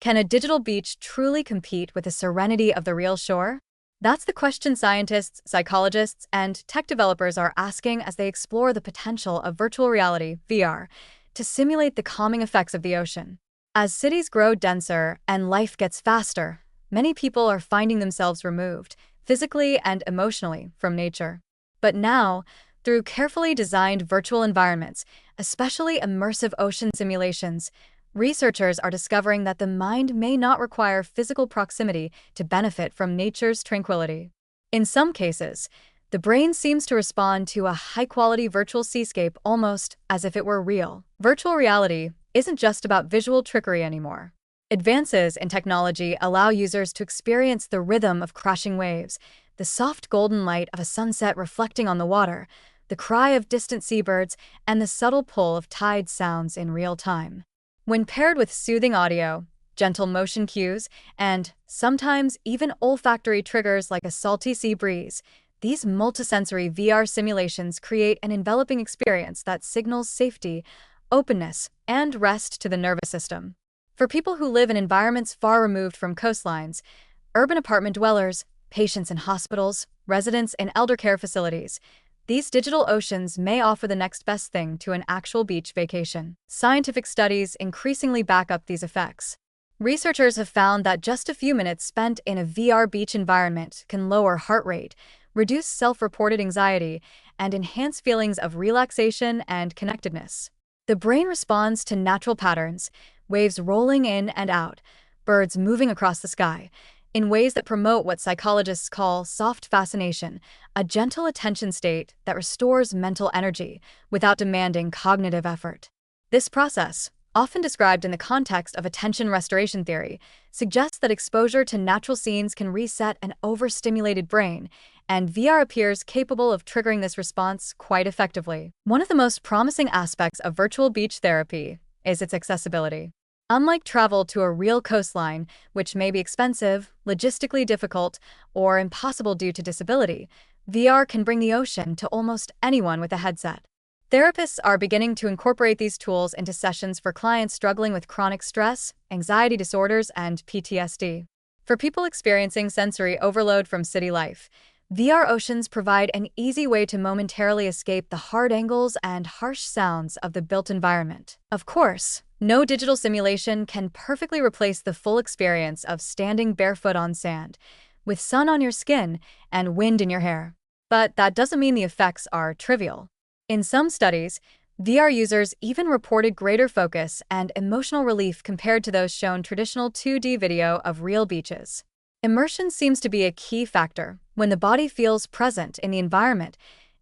Can a digital beach truly compete with the serenity of the real shore? That's the question scientists, psychologists, and tech developers are asking as they explore the potential of virtual reality, VR, to simulate the calming effects of the ocean. As cities grow denser and life gets faster, many people are finding themselves removed, physically and emotionally, from nature. But now, through carefully designed virtual environments, especially immersive ocean simulations, researchers are discovering that the mind may not require physical proximity to benefit from nature's tranquility. In some cases, the brain seems to respond to a high-quality virtual seascape almost as if it were real. Virtual reality isn't just about visual trickery anymore. Advances in technology allow users to experience the rhythm of crashing waves, the soft golden light of a sunset reflecting on the water, the cry of distant seabirds, and the subtle pull of tide sounds in real time. When paired with soothing audio, gentle motion cues, and sometimes even olfactory triggers like a salty sea breeze, these multisensory VR simulations create an enveloping experience that signals safety, openness, and rest to the nervous system. For people who live in environments far removed from coastlines, urban apartment dwellers, patients in hospitals, residents in elder care facilities, these digital oceans may offer the next best thing to an actual beach vacation. Scientific studies increasingly back up these effects. Researchers have found that just a few minutes spent in a VR beach environment can lower heart rate, reduce self-reported anxiety, and enhance feelings of relaxation and connectedness. The brain responds to natural patterns, waves rolling in and out, birds moving across the sky, in ways that promote what psychologists call soft fascination, a gentle attention state that restores mental energy without demanding cognitive effort. This process, often described in the context of attention restoration theory, suggests that exposure to natural scenes can reset an overstimulated brain, and VR appears capable of triggering this response quite effectively. One of the most promising aspects of virtual beach therapy is its accessibility. Unlike travel to a real coastline, which may be expensive, logistically difficult, or impossible due to disability, VR can bring the ocean to almost anyone with a headset. Therapists are beginning to incorporate these tools into sessions for clients struggling with chronic stress, anxiety disorders, and PTSD. For people experiencing sensory overload from city life, VR oceans provide an easy way to momentarily escape the hard angles and harsh sounds of the built environment. Of course, no digital simulation can perfectly replace the full experience of standing barefoot on sand, with sun on your skin and wind in your hair. But that doesn't mean the effects are trivial. In some studies, VR users even reported greater focus and emotional relief compared to those shown traditional 2D video of real beaches. Immersion seems to be a key factor. When the body feels present in the environment,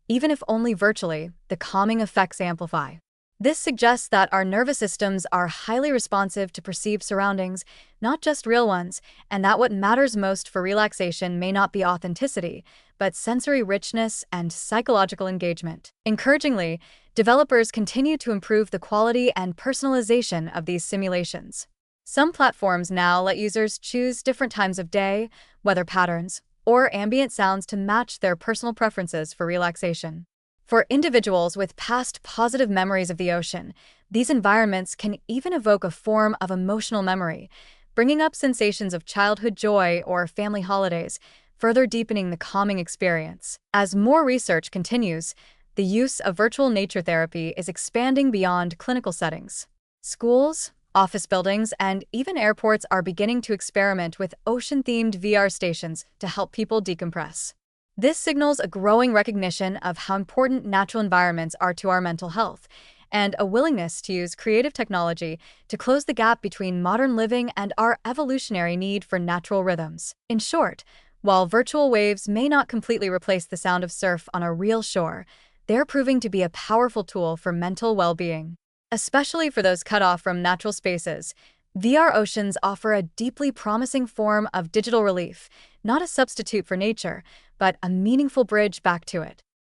even if only virtually, the calming effects amplify. This suggests that our nervous systems are highly responsive to perceived surroundings, not just real ones, and that what matters most for relaxation may not be authenticity, but sensory richness and psychological engagement. Encouragingly, developers continue to improve the quality and personalization of these simulations. Some platforms now let users choose different times of day, weather patterns, or ambient sounds to match their personal preferences for relaxation. For individuals with past positive memories of the ocean, these environments can even evoke a form of emotional memory, bringing up sensations of childhood joy or family holidays, further deepening the calming experience. As more research continues, the use of virtual nature therapy is expanding beyond clinical settings. Schools, office buildings, and even airports are beginning to experiment with ocean-themed VR stations to help people decompress. This signals a growing recognition of how important natural environments are to our mental health, and a willingness to use creative technology to close the gap between modern living and our evolutionary need for natural rhythms. In short, while virtual waves may not completely replace the sound of surf on a real shore, they're proving to be a powerful tool for mental well-being. Especially for those cut off from natural spaces, VR oceans offer a deeply promising form of digital relief, not a substitute for nature, but a meaningful bridge back to it.